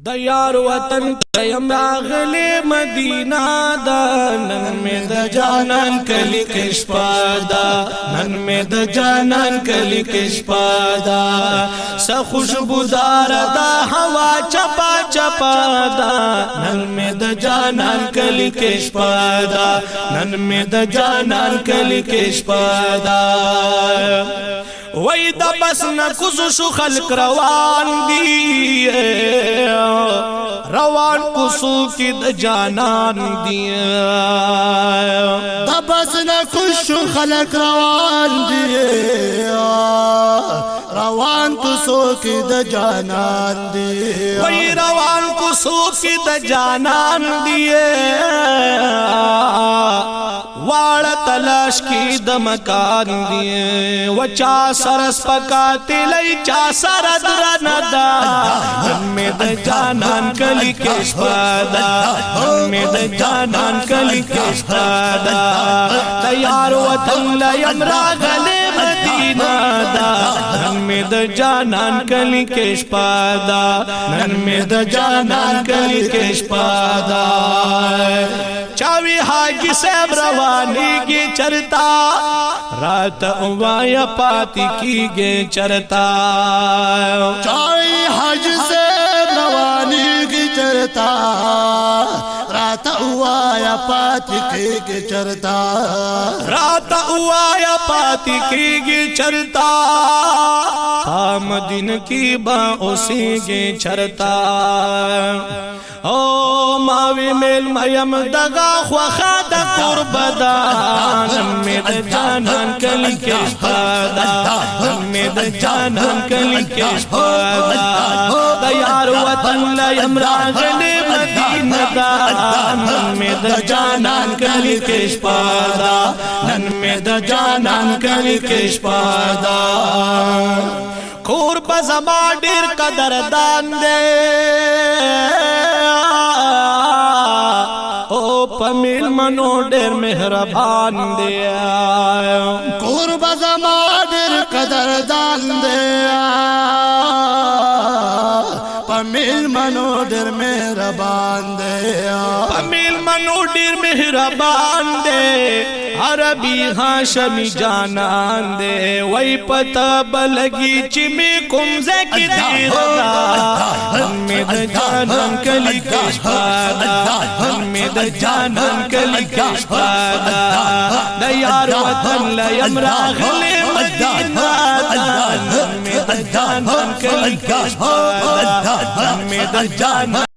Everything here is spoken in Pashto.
د یار وطن یم راغلی مدینہ دا نن می د جانان کلی کشپا دا نن می د جانان کلی کشپا دا س خوشبودار دا هوا چپا چپا دا نن می د جانان کلی کشپا دا نن می د جانان کلی کشپا دا وای دا بس نکوزو شو خلق روان دی روان کوسو کی د جانان دی دا بس نکوزو شو خلق روان دی روان کوسو کی د جانان دی وای روان کوسو کی د جانان دی واړه تلاش کی د مکان دی وچا سرس پکاتی لئی چا سر درنا دا می د جانان کلی کشپا دا می د جانان کلی کشپا دا تیار وطن لیم راغلی مدینہ دا نن می د جانان کلی کشپا دا نن می د جانان کلی کشپا دا چاوی حاجی صاحب روانی کی چرتا رات اوایا پاتی کی گے چرتا چاوی حاجی صاحب روانی کی چرتا رات اوایا پاتی کی گے چرتا رات اوایا پاتی کی گے چرتا مدین کی با اسی گے چرتا او ماوی میل میم دگا خوخا دا قربدا نمی دا جانان کلی کشپا دا نمی دا جانان کلی کشپا دا دا یار وطن لیم راغلی مدینہ دا نمی دا جانان کلی کشپا دا نمی دا جانان کلی کشپا دا کور بزما ډیر قدردان دے او پمیل منو ډیر مهربان دی کور بزما ډیر قدردان دی پمیل منو ډیر مهربان دی پمیل منو ډیر مهربان دی عربی هاشمی جانان دے وی پتا بلگی چی می کم زکی دیر دا ہمی دا جانان کلی کشپا دا ہمی دا جانان کلی کشپا دا دا یار وطن لیم راغلی مدینہ دا ہمی دا جانان کلی کشپا دا ہمی دا جانان